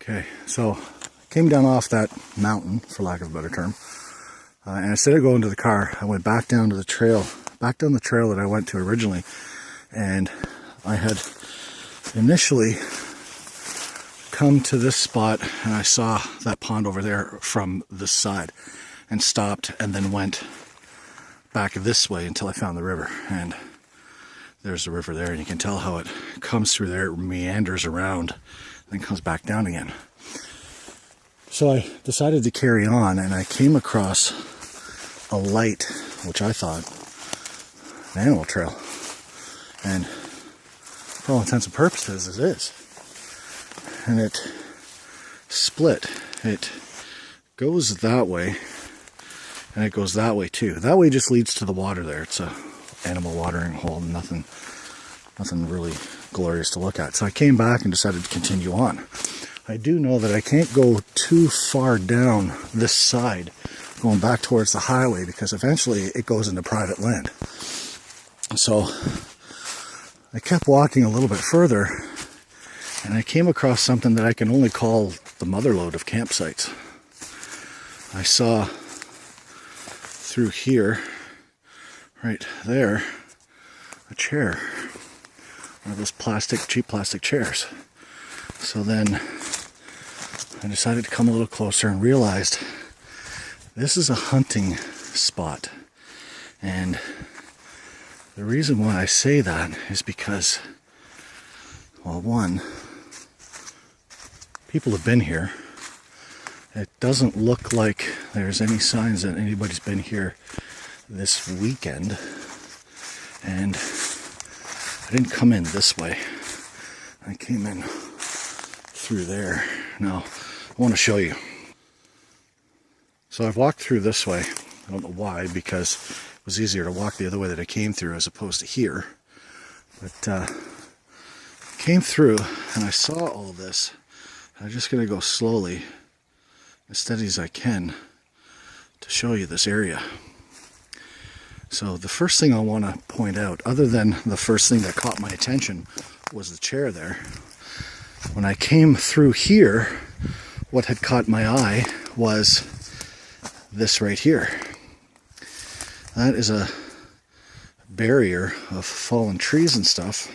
Okay, so I came down off that mountain, for lack of a better term, and instead of going to the car, I went back down to the trail, that I went to originally, and I had initially come to this spot, and I saw that pond over there from this side, and stopped, and then went back this way until I found the river, and there's the river there, and you can tell how it comes through there, it meanders around, then comes back down again. So I decided to carry on, and I came across a light, which I thought an animal trail, and for all intents and purposes it is. And it split. It goes that way, and it goes that way too. That way just leads to the water there. It's a animal watering hole, nothing really glorious to look at. So I came back and decided to continue on. I do know that I can't go too far down this side going back towards the highway, because eventually it goes into private land. So I kept walking a little bit further, and I came across something that I can only call the motherlode of campsites. I saw through here, right there, a chair. One of those cheap plastic chairs. So then I decided to come a little closer and realized this is a hunting spot. And the reason why I say that is because, well, one, people have been here. It doesn't look like there's any signs that anybody's been here this weekend. And I didn't come in this way. I came in through there. Now, I want to show you. So I've walked through this way. I don't know why, because it was easier to walk the other way that I came through as opposed to here. But came through and I saw all this. I'm just going to go slowly, as steady as I can, to show you this area. So the first thing I want to point out, other than the first thing that caught my attention, was the chair there. When I came through here, what had caught my eye was this right here. That is a barrier of fallen trees and stuff.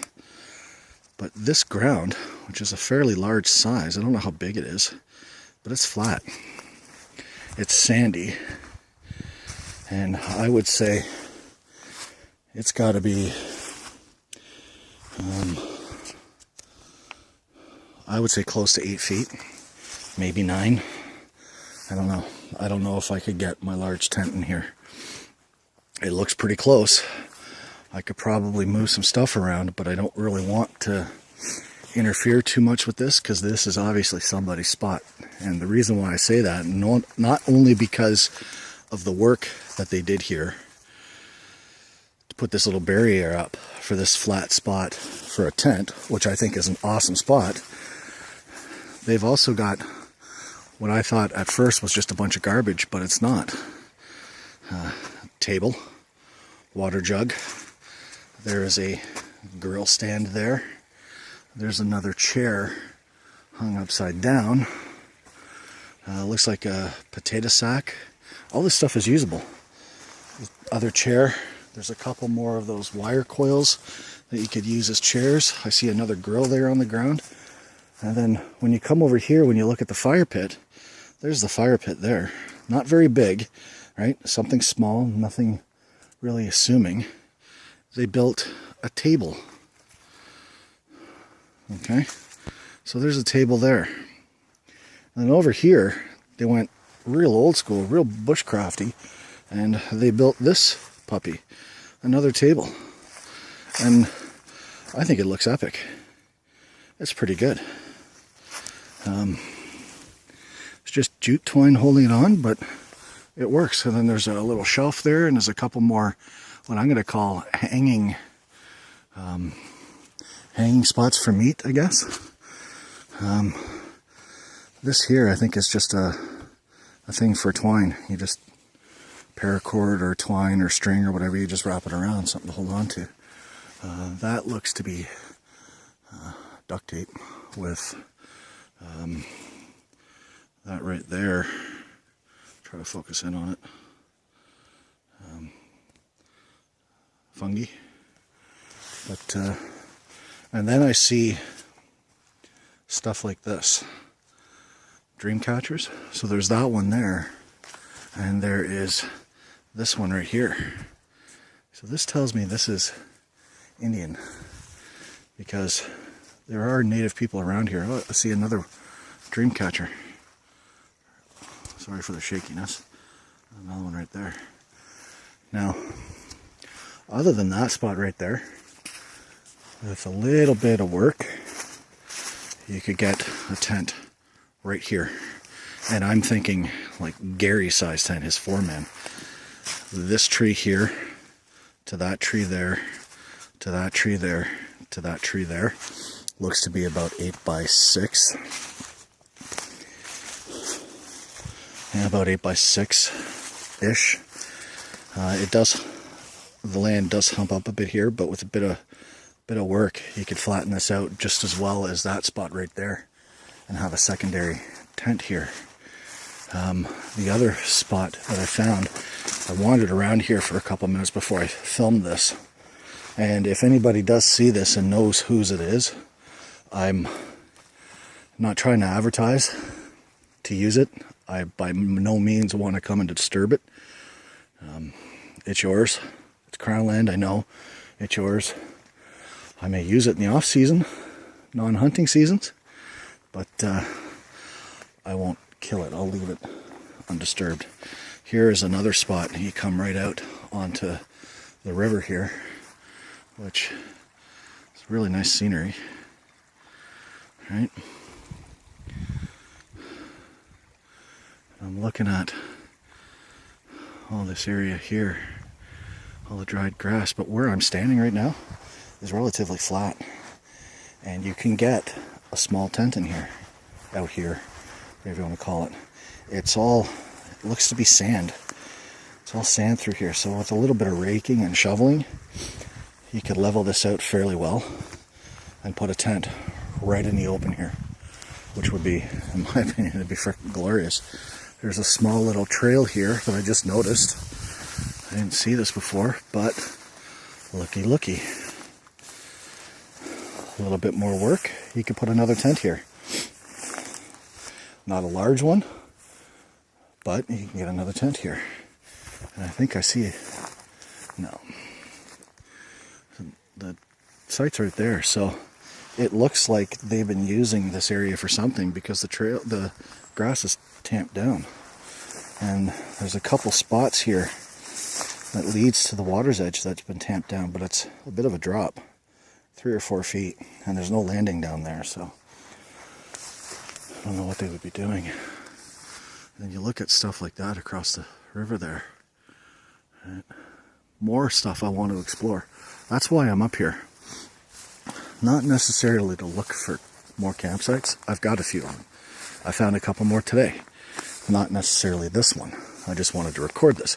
But this ground, which is a fairly large size, I don't know how big it is, but it's flat. It's sandy. And I would say it's got to be, I would say close to 8 feet, maybe 9. I don't know. I don't know if I could get my large tent in here. It looks pretty close. I could probably move some stuff around, but I don't really want to interfere too much with this, because this is obviously somebody's spot. And the reason why I say that, not only because of the work that they did here to put this little barrier up for this flat spot for a tent, which I think is an awesome spot, they've also got what I thought at first was just a bunch of garbage, but it's not. Table, water jug, there is a grill stand there, there's another chair hung upside down, looks like a potato sack. All this stuff is usable. Other chair, there's a couple more of those wire coils that you could use as chairs. I see another grill there on the ground. And then when you come over here, when you look at the fire pit, there's the fire pit there. Not very big, right? Something small, nothing really assuming. They built a table. Okay, so there's a table there. And then over here, they went real old school, real bushcrafty, and they built this puppy, another table. And I think it looks epic. It's pretty good. It's just jute twine holding it on, but it works. And then there's a little shelf there, and there's a couple more, what I'm going to call hanging spots for meat, I guess. This here, I think, is just a thing for twine. You just paracord or twine or string or whatever, you just wrap it around, something to hold on to. That looks to be duct tape with right there. Try to focus in on it. Fungi. But, and then I see stuff like this. Dream catchers. So there's that one there. And there is this one right here. So this tells me this is Indian. Because there are native people around here. Oh, I see another dream catcher. Sorry for the shakiness. Another one right there. Now, other than that spot right there, with a little bit of work, you could get a tent right here. And I'm thinking like Gary's size tent, his 4-man. This tree here, to that tree there, to that tree there, to that tree there, looks to be about 8 by 6. Yeah, about 8 by 6-ish. The land does hump up a bit here, but with a bit of work, you could flatten this out just as well as that spot right there, and have a secondary tent here. The other spot that I found, I wandered around here for a couple minutes before I filmed this, and if anybody does see this and knows whose it is, I'm not trying to advertise to use it. I by no means want to come and disturb it. It's yours. It's Crown land, I know. It's yours. I may use it in the off season, non-hunting seasons, but I won't kill it. I'll leave it undisturbed. Here is another spot. You come right out onto the river here, which is really nice scenery. Right? I'm looking at all this area here, all the dried grass, but where I'm standing right now is relatively flat, and you can get a small tent in here, out here, whatever you want to call it. It looks to be sand. It's all sand through here, so with a little bit of raking and shoveling, you could level this out fairly well and put a tent right in the open here, which would be, in my opinion, it'd be freaking glorious. There's a small little trail here that I just noticed. I didn't see this before, but looky. A little bit more work, you could put another tent here. Not a large one, but you can get another tent here. And I think I see, no. The site's right there, so it looks like they've been using this area for something, because the grass is tamped down, and there's a couple spots here that leads to the water's edge that's been tamped down, but it's a bit of a drop, 3 or 4 feet, and there's no landing down there, so I don't know what they would be doing. And you look at stuff like that across the river there, right? More stuff I want to explore. That's why I'm up here. Not necessarily to look for more campsites. I've got a few of them. I found a couple more today. Not necessarily this one. I just wanted to record this.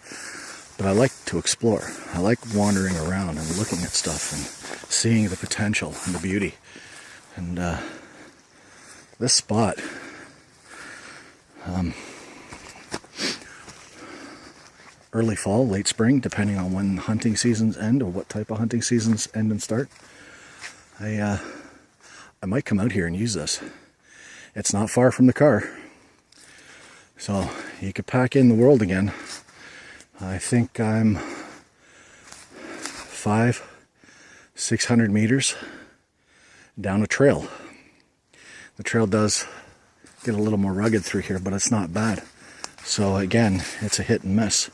But I like to explore. I like wandering around and looking at stuff and seeing the potential and the beauty. And this spot, early fall, late spring, depending on when hunting seasons end or what type of hunting seasons end and start, I might come out here and use this. It's not far from the car, so you could pack in the world again. I think I'm 600 meters down a trail. The trail does get a little more rugged through here, but it's not bad. So again, it's a hit and miss.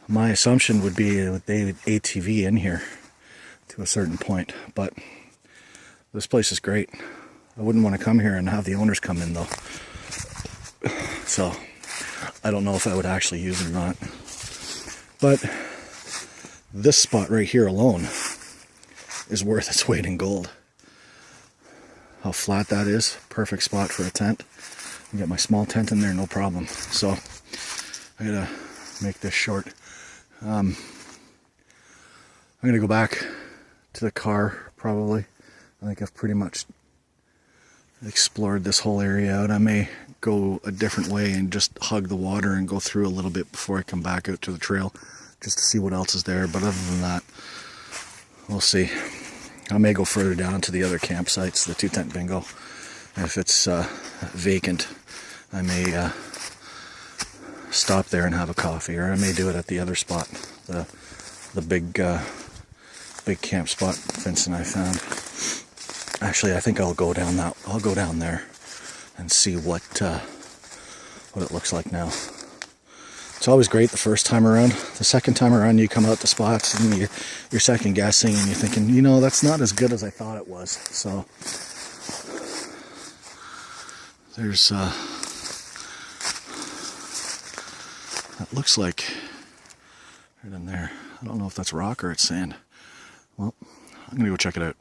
My assumption would be that they would ATV in here to a certain point, but this place is great. I wouldn't want to come here and have the owners come in though. So I don't know if I would actually use it or not. But this spot right here alone is worth its weight in gold. How flat that is, perfect spot for a tent. I can get my small tent in there, no problem. So I gotta make this short. I'm gonna go back to the car probably. I think I've pretty much explored this whole area out. I may go a different way and just hug the water and go through a little bit before I come back out to the trail, just to see what else is there. But other than that, we'll see. I may go further down to the other campsites, the 2 Tent Bingo. And if it's vacant, I may stop there and have a coffee, or I may do it at the other spot, the big camp spot Vince and I found. Actually, I think I'll go down there and see what it looks like now. It's always great the first time around. The second time around, you come out to spots and you're second guessing and you're thinking, you know, that's not as good as I thought it was. So there's that looks like right in there. I don't know if that's rock or it's sand. Well, I'm gonna go check it out.